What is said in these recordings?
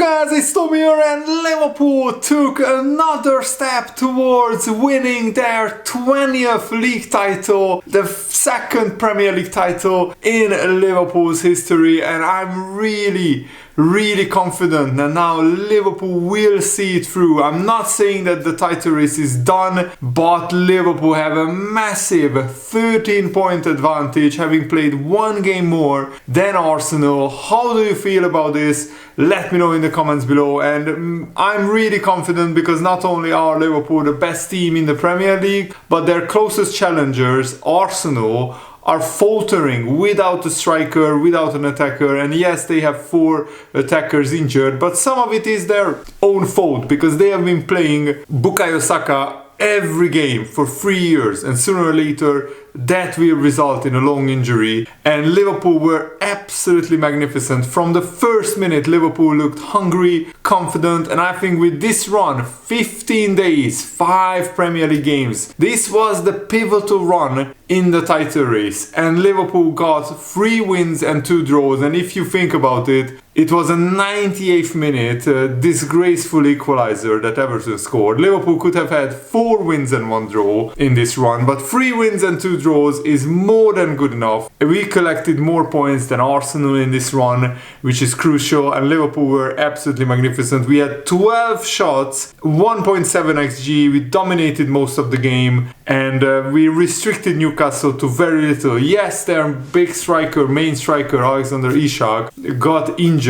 guys, it's Tom here, and Liverpool took another step towards winning their 20th league title, the second Premier League title in Liverpool's history, and I'm really confident that now Liverpool will see it through. I'm not saying that the title race is done, but Liverpool have a massive 13-point advantage, having played one game more than Arsenal. How do you feel about this? Let me know in the comments below. And I'm really confident because not only are Liverpool the best team in the Premier League, but their closest challengers, Arsenal, are faltering without a striker, without an attacker, and yes, they have 4 attackers injured, but some of it is their own fault because they have been playing Bukayo Saka every game for 3 years, and sooner or later that will result in a long injury. And Liverpool were absolutely magnificent. From the first minute, Liverpool looked hungry, confident, and I think with this run, 15 days, 5 Premier League games, this was the pivotal run in the title race. And Liverpool got 3 wins and 2 draws, and if you think about it, it was a 98th minute disgraceful equalizer that Everton scored. Liverpool could have had 4 wins and 1 draw in this run, but 3 wins and 2 draws is more than good enough. We collected more points than Arsenal in this run, which is crucial, and Liverpool were absolutely magnificent. We had 12 shots, 1.7 xG, we dominated most of the game, and we restricted Newcastle to very little. Yes, their big striker, main striker, Alexander Isak, got injured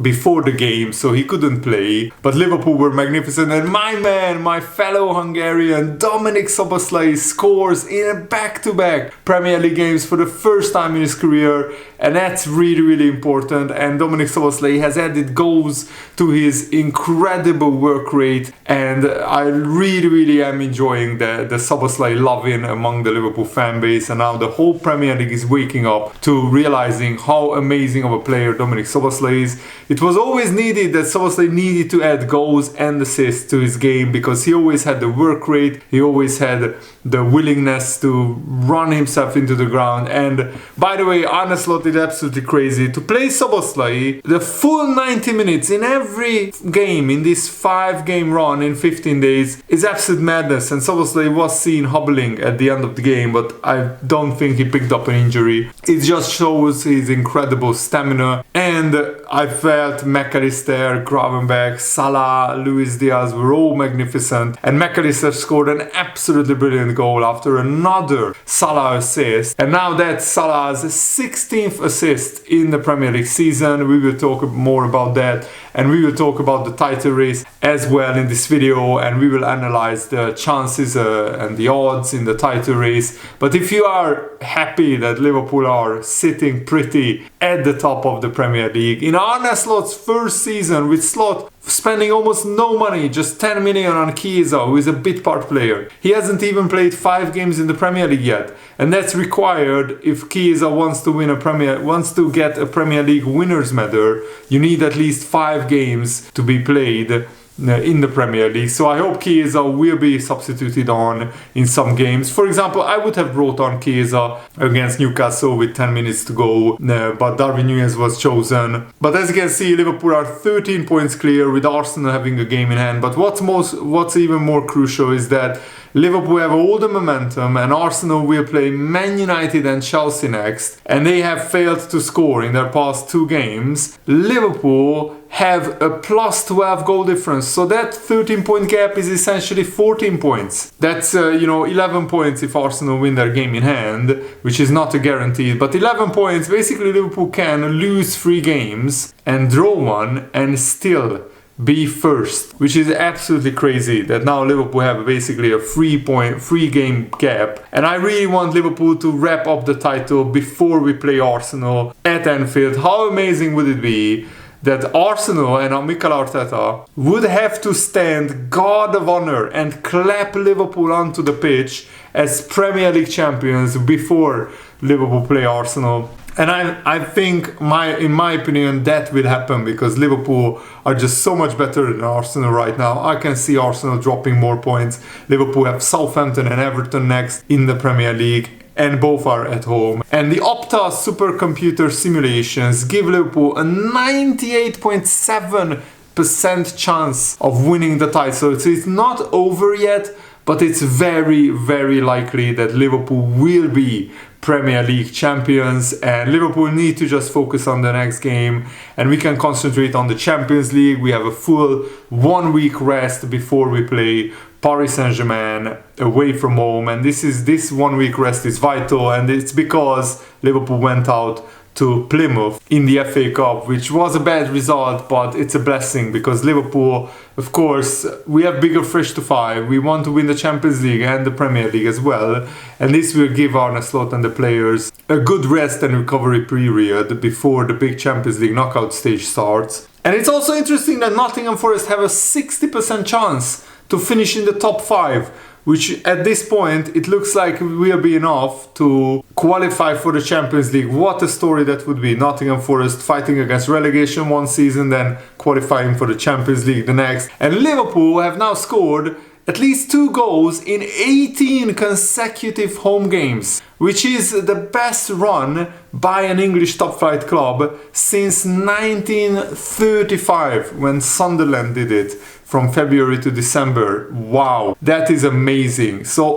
before the game, so he couldn't play, but Liverpool were magnificent, and my man, my fellow Hungarian, Dominic Szoboszlai scores in a back-to-back Premier League games for the first time in his career, and that's really important. And Dominic Szoboszlai has added goals to his incredible work rate, and I really am enjoying the Szoboszlai loving among the Liverpool fan base, and now the whole Premier League is waking up to realizing how amazing of a player Dominic Szoboszlai is. It was always needed that Szoboszlai needed to add goals and assists to his game because he always had the work rate, he always had the willingness to run himself into the ground. And by the way, Arne Slot is absolutely crazy. To play Szoboszlai the full 90 minutes in every game in this 5-game run in 15 days is absolute madness, and Szoboszlai was seen hobbling at the end of the game, but I don't think he picked up an injury. It just shows his incredible stamina, and I felt McAllister, Gravenberch, Salah, Luis Diaz were all magnificent, and McAllister scored an absolutely brilliant goal after another Salah assist, and now that's Salah's 16th assist in the Premier League season. We will talk more about that, and we will talk about the title race as well in this video, and we will analyze the chances and the odds in the title race. But if you are happy that Liverpool are sitting pretty at the top of the Premier League, in Arne Slot's first season, with Slot spending almost no money, just 10 million on Chiesa, who is a bit part player. He hasn't even played 5 games in the Premier League yet, and that's required if Chiesa wants to get a Premier League winners medal. You need at least 5 games to be played in the Premier League. So I hope Chiesa will be substituted on in some games. For example, I would have brought on Chiesa against Newcastle with 10 minutes to go, but Darwin Núñez was chosen. But as you can see, Liverpool are 13 points clear with Arsenal having a game in hand. But what's even more crucial is that Liverpool have all the momentum, and Arsenal will play Man United and Chelsea next, and they have failed to score in their past 2 games. Liverpool have a plus 12 goal difference, so that 13-point gap is essentially 14 points. That's 11 points if Arsenal win their game in hand, which is not a guarantee, but 11 points. Basically Liverpool can lose 3 games and draw 1 and still be first, which is absolutely crazy that now Liverpool have basically a 3-game gap. And I really want Liverpool to wrap up the title before we play Arsenal at Anfield. How amazing would it be that Arsenal and Mikel Arteta would have to stand guard of honor and clap Liverpool onto the pitch as Premier League champions before Liverpool play Arsenal. And I think, in my opinion, that will happen because Liverpool are just so much better than Arsenal right now. I can see Arsenal dropping more points. Liverpool have Southampton and Everton next in the Premier League. and both are at home. And the Opta supercomputer simulations give Liverpool a 98.7% chance of winning the title. So it's not over yet, but it's very, very likely that Liverpool will be Premier League champions, and Liverpool need to just focus on the next game, and we can concentrate on the Champions League. We have a full 1 week rest before we play Paris Saint-Germain away from home, and this 1 week rest is vital, and it's because Liverpool went out to Plymouth in the FA Cup, which was a bad result, but it's a blessing because Liverpool, of course, we have bigger fish to fry. We want to win the Champions League and the Premier League as well, and this will give Arne Slot and the players a good rest and recovery period before the big Champions League knockout stage starts. And it's also interesting that Nottingham Forest have a 60% chance to finish in the top 5, which at this point it looks like will be enough to qualify for the Champions League. What a story that would be. Nottingham Forest fighting against relegation one season, then qualifying for the Champions League the next. And Liverpool have now scored at least 2 goals in 18 consecutive home games, which is the best run by an English top-flight club since 1935, when Sunderland did it from February to December. Wow, that is amazing. So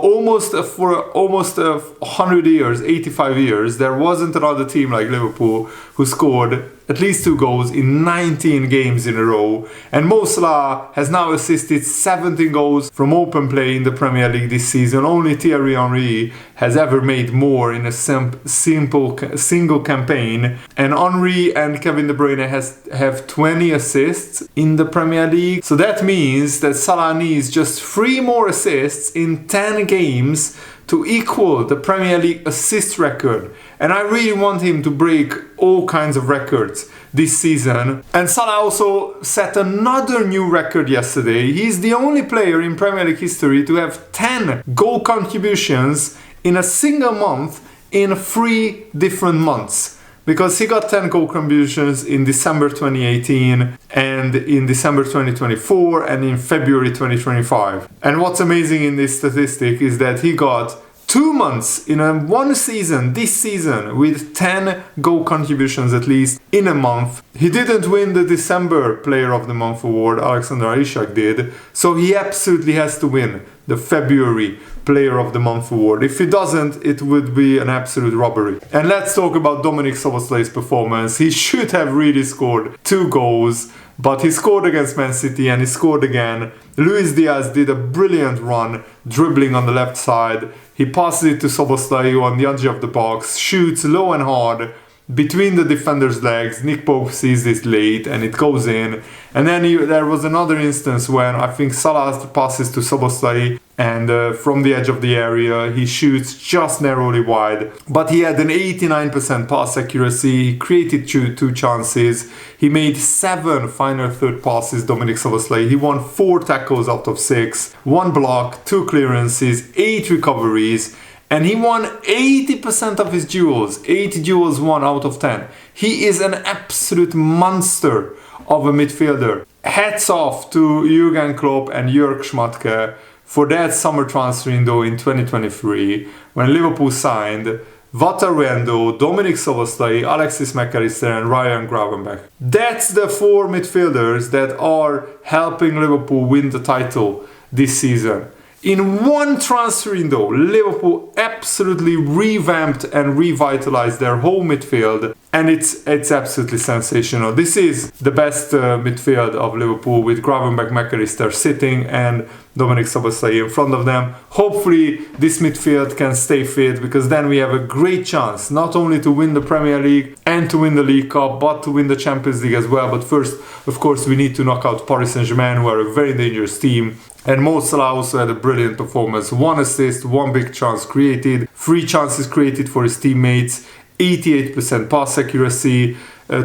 for almost 100 years, 85 years, there wasn't another team like Liverpool who scored at least 2 goals in 19 games in a row. And Mo Salah has now assisted 17 goals from open play in the Premier League this season. Only Thierry Henry has ever made more in a single campaign. And Henry and Kevin De Bruyne have 20 assists in the Premier League. So that means that Salah needs just 3 more assists in 10 games to equal the Premier League assist record. And I really want him to break all kinds of records this season. And Salah also set another new record yesterday. He's the only player in Premier League history to have 10 goal contributions in a single month in 3 different months. Because he got 10 goal contributions in December 2018 and in December 2024 and in February 2025. And what's amazing in this statistic is that he got 2 months in one season, this season, with 10 goal contributions at least in a month. He didn't win the December Player of the Month award, Alexander Isak did, so he absolutely has to win the February Player of the Month award. If he doesn't, it would be an absolute robbery. And let's talk about Dominic Szoboszlai's performance. He should have really scored 2 goals, but he scored against Man City and he scored again. Luis Diaz did a brilliant run, dribbling on the left side. He passes it to Szoboszlai on the edge of the box, shoots low and hard between the defender's legs. Nick Pope sees this late and it goes in. And then there was another instance when I think Salah passes to Szoboszlai and from the edge of the area he shoots just narrowly wide. But he had an 89% pass accuracy, he created 2 chances, he made 7 final third passes, Dominic Szoboszlai. He won 4 tackles out of 6, 1 block, 2 clearances, 8 recoveries, and he won 80% of his duels, 8 duels won out of 10. He is an absolute monster of a midfielder. Hats off to Jurgen Klopp and Jörg Schmatke for that summer transfer window in 2023 when Liverpool signed Wataruendo, Dominic Szoboszlai, Alexis McAllister and Ryan Gravenberch. That's the 4 midfielders that are helping Liverpool win the title this season. In one transfer window, Liverpool absolutely revamped and revitalized their whole midfield, and it's absolutely sensational. This is the best midfield of Liverpool, with Gravenberch, McAllister sitting and Dominic Szoboszlai in front of them. Hopefully this midfield can stay fit, because then we have a great chance not only to win the Premier League and to win the League Cup, but to win the Champions League as well. But first, of course, we need to knock out Paris Saint-Germain, who are a very dangerous team. And Mo Salah also had a brilliant performance. 1 assist, 1 big chance created, 3 chances created for his teammates, 88% pass accuracy,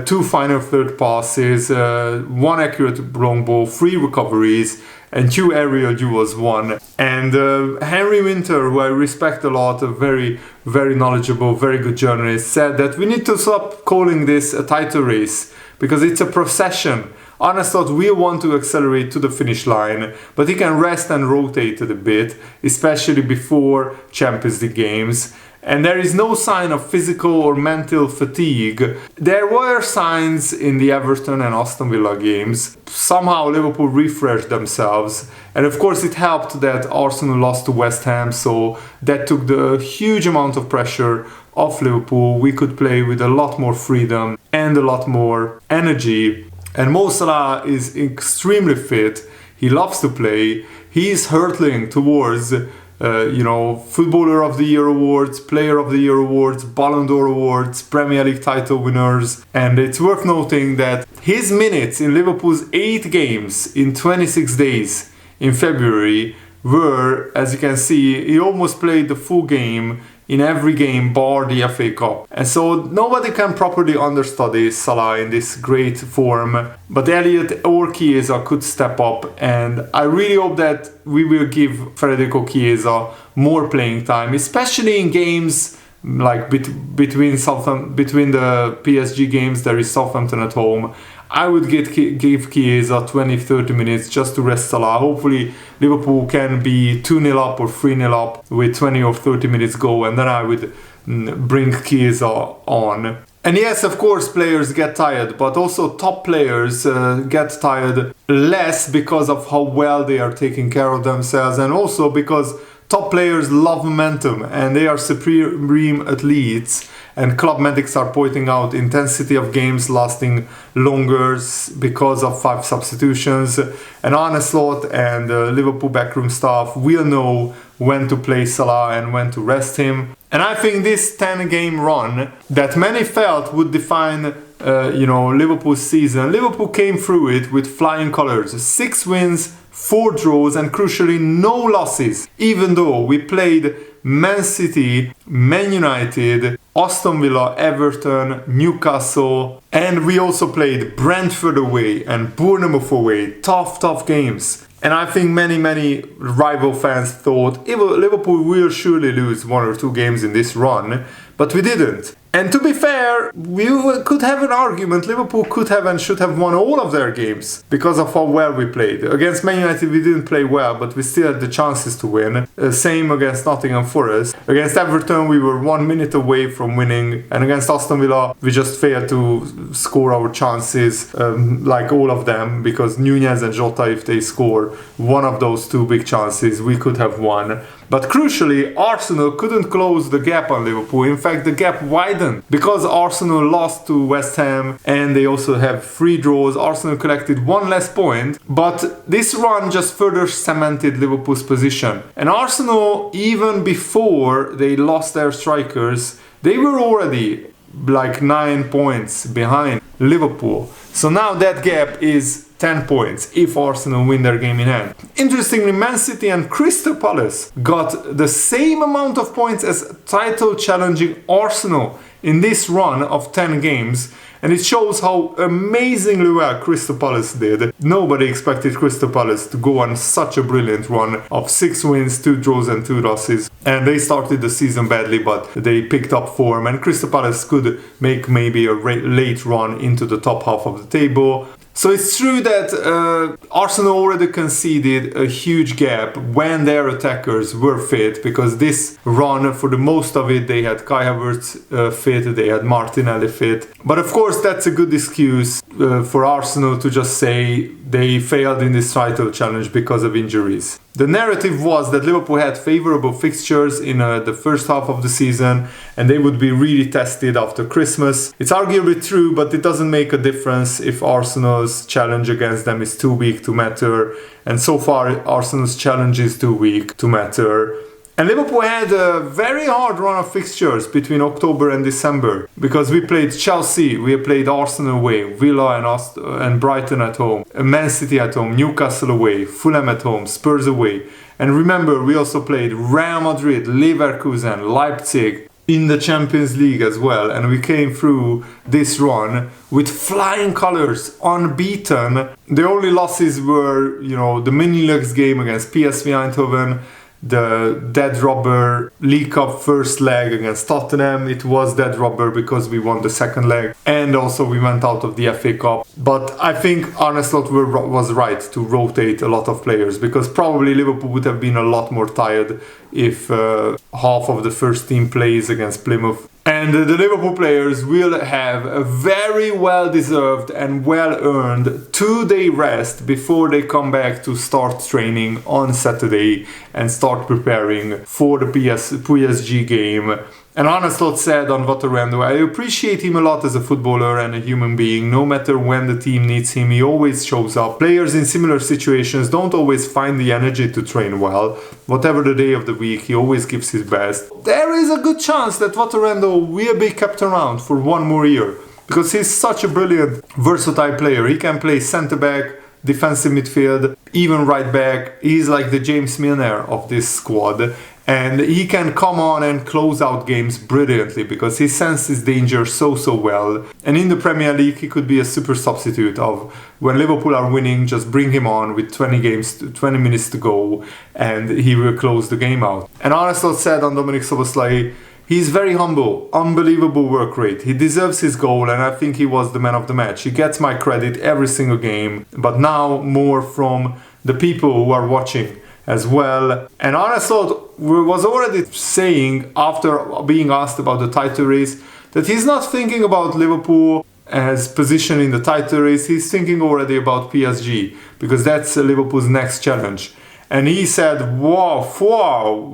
2 final third passes, 1 accurate long ball, 3 recoveries, and 2 aerial duels won. And Henry Winter, who I respect a lot, a very, very knowledgeable, very good journalist, said that we need to stop calling this a title race, because it's a procession. Arne Slot will want to accelerate to the finish line, but he can rest and rotate it a bit, especially before Champions League games. and there is no sign of physical or mental fatigue. There were signs in the Everton and Aston Villa games. Somehow Liverpool refreshed themselves, and of course it helped that Arsenal lost to West Ham, so that took the huge amount of pressure off Liverpool. We could play with a lot more freedom and a lot more energy. And Mo Salah is extremely fit. He loves to play. He's hurtling towards Footballer of the Year awards, Player of the Year awards, Ballon d'Or awards, Premier League title winners. And it's worth noting that his minutes in Liverpool's 8 games in 26 days in February were, as you can see, he almost played the full game in every game bar the FA Cup. And so nobody can properly understudy Salah in this great form. But Elliott or Chiesa could step up, and I really hope that we will give Federico Chiesa more playing time, especially in games like between the PSG games. There is Southampton at home. I would give Chiesa 20-30 minutes just to rest Salah. Hopefully Liverpool can be 2-0 up or 3-0 up with 20 or 30 minutes go, and then I would bring Chiesa on. And yes, of course, players get tired, but also top players get tired less because of how well they are taking care of themselves, and also because top players love momentum and they are supreme athletes. And club medics are pointing out intensity of games lasting longer because of 5 substitutions. And Arne Slot and Liverpool backroom staff will know when to play Salah and when to rest him. And I think this 10-game run that many felt would define Liverpool's season, Liverpool came through it with flying colours. 6 wins, 4 draws, and crucially no losses, even though we played Man City, Man United, Aston Villa, Everton, Newcastle, and we also played Brentford away and Bournemouth away. Tough games. And I think many rival fans thought Liverpool will surely lose 1 or 2 games in this run, but we didn't. And to be fair, we could have an argument. Liverpool could have and should have won all of their games because of how well we played. Against Man United, we didn't play well, but we still had the chances to win. Same against Nottingham Forest. Against Everton, we were 1 minute away from winning. And against Aston Villa, we just failed to score our chances, like all of them, because Nunez and Jota, if they score one of those 2 big chances, we could have won. But crucially, Arsenal couldn't close the gap on Liverpool. In fact, the gap widened because Arsenal lost to West Ham and they also have 3 draws. Arsenal collected 1 less point, but this run just further cemented Liverpool's position. And Arsenal, even before they lost their strikers, they were already like 9 points behind Liverpool. So now that gap is 10 points if Arsenal win their game in hand. Interestingly, Man City and Crystal Palace got the same amount of points as title-challenging Arsenal in this run of 10 games, and it shows how amazingly well Crystal Palace did. Nobody expected Crystal Palace to go on such a brilliant run of 6 wins, 2 draws and 2 losses. And they started the season badly, but they picked up form, and Crystal Palace could make maybe a late run into the top half of the table. So it's true that Arsenal already conceded a huge gap when their attackers were fit, because this run, for the most of it, they had Kai Havertz fit, they had Martinelli fit. But of course that's a good excuse for Arsenal to just say they failed in this title challenge because of injuries. The narrative was that Liverpool had favourable fixtures in the first half of the season and they would be really tested after Christmas. It's arguably true, but it doesn't make a difference if Arsenal's challenge against them is too weak to matter. And so far, Arsenal's challenge is too weak to matter. And Liverpool had a very hard run of fixtures between October and December, because we played Chelsea, we played Arsenal away, Villa and Brighton at home, Man City at home, Newcastle away, Fulham at home, Spurs away. And remember, we also played Real Madrid, Leverkusen, Leipzig in the Champions League as well. And we came through this run with flying colours, unbeaten. The only losses were, the mini-legs game against PSV Eindhoven, the dead rubber League Cup first leg against Tottenham. It was dead rubber because we won the second leg, and also we went out of the FA Cup. But I think Arne Slot was right to rotate a lot of players, because probably Liverpool would have been a lot more tired if half of the first team plays against Plymouth. And the Liverpool players will have a very well-deserved and well-earned 2-day rest before they come back to start training on Saturday and start preparing for the PSG game. And Arne Slot said on Waterrando, "I appreciate him a lot as a footballer and a human being. No matter when the team needs him, he always shows up. Players in similar situations don't always find the energy to train well. Whatever the day of the week, he always gives his best." There is a good chance that Waterrando will be kept around for one more year, because he's such a brilliant, versatile player. He can play centre-back, defensive midfield, even right back. He's like the James Milner of this squad. And he can come on and close out games brilliantly, because he senses danger so well. And in the Premier League, he could be a super substitute of when Liverpool are winning, just bring him on with 20 minutes to go, and he will close the game out. And Arne Slot said on Dominic Szoboszlai, he's very humble, unbelievable work rate. He deserves his goal, and I think he was the man of the match. He gets my credit every single game, but now more from the people who are watching as well. And Arne Slot was already saying, after being asked about the title race, that he's not thinking about Liverpool as position in the title race. He's thinking already about PSG, because that's Liverpool's next challenge. And he said, wow,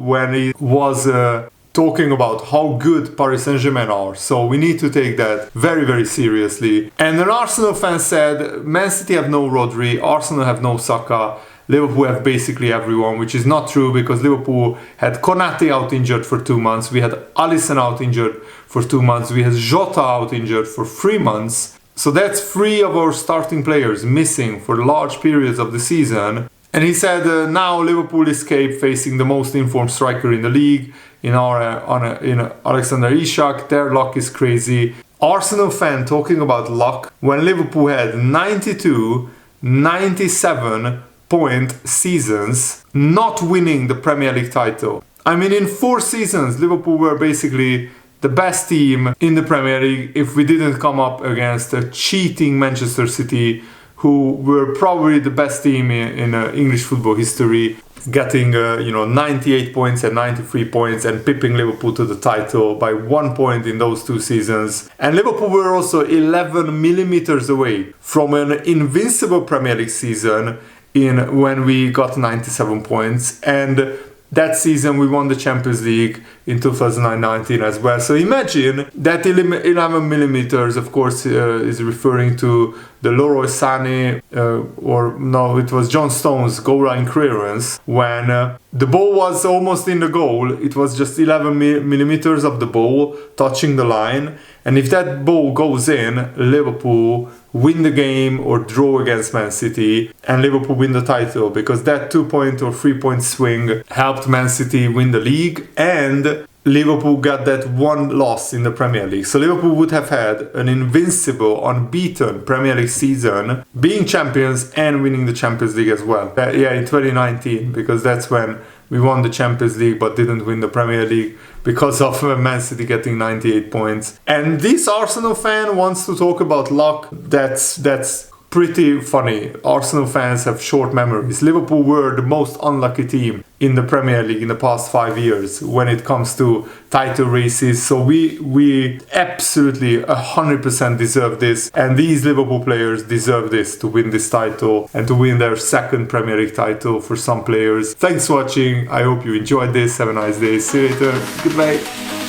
when he was talking about how good Paris Saint-Germain are. So we need to take that very seriously. And an Arsenal fan said, Man City have no Rodri, Arsenal have no Saka, Liverpool have basically everyone, which is not true, because Liverpool had Konate out injured for 2 months, we had Alisson out injured for 2 months, we had Jota out injured for 3 months. So that's 3 of our starting players missing for large periods of the season. And he said now Liverpool escape facing the most informed striker in the league, in Alexander Isak. Their luck is crazy. Arsenal fan talking about luck when Liverpool had 92, 97 point seasons not winning the Premier League title. I mean, in 4 seasons, Liverpool were basically the best team in the Premier League if we didn't come up against a cheating Manchester City, who were probably the best team in English football history, getting 98 points and 93 points and pipping Liverpool to the title by 1 point in those 2 seasons. And Liverpool were also 11 millimeters away from an invincible Premier League season when we got 97 points, and that season we won the Champions League in 2019 as well. So imagine that 11 millimeters, of course, is referring to the Leroy Sané, it was John Stones' goal line clearance. When the ball was almost in the goal, it was just 11 millimeters of the ball touching the line. And if that ball goes in, Liverpool win the game or draw against Man City, and Liverpool win the title, because that 2-point or 3-point swing helped Man City win the league, and Liverpool got that 1 loss in the Premier League. So Liverpool would have had an invincible, unbeaten Premier League season, being champions and winning the Champions League as well. In 2019, because that's when we won the Champions League but didn't win the Premier League because of Man City getting 98 points. And this Arsenal fan wants to talk about luck. That's pretty funny. Arsenal fans have short memories. Liverpool were the most unlucky team in the Premier League in the past 5 years when it comes to title races. So we absolutely 100% deserve this, and these Liverpool players deserve this, to win this title and to win their 2nd Premier League title for some players. Thanks for watching. I hope you enjoyed this. Have a nice day. See you later. Goodbye.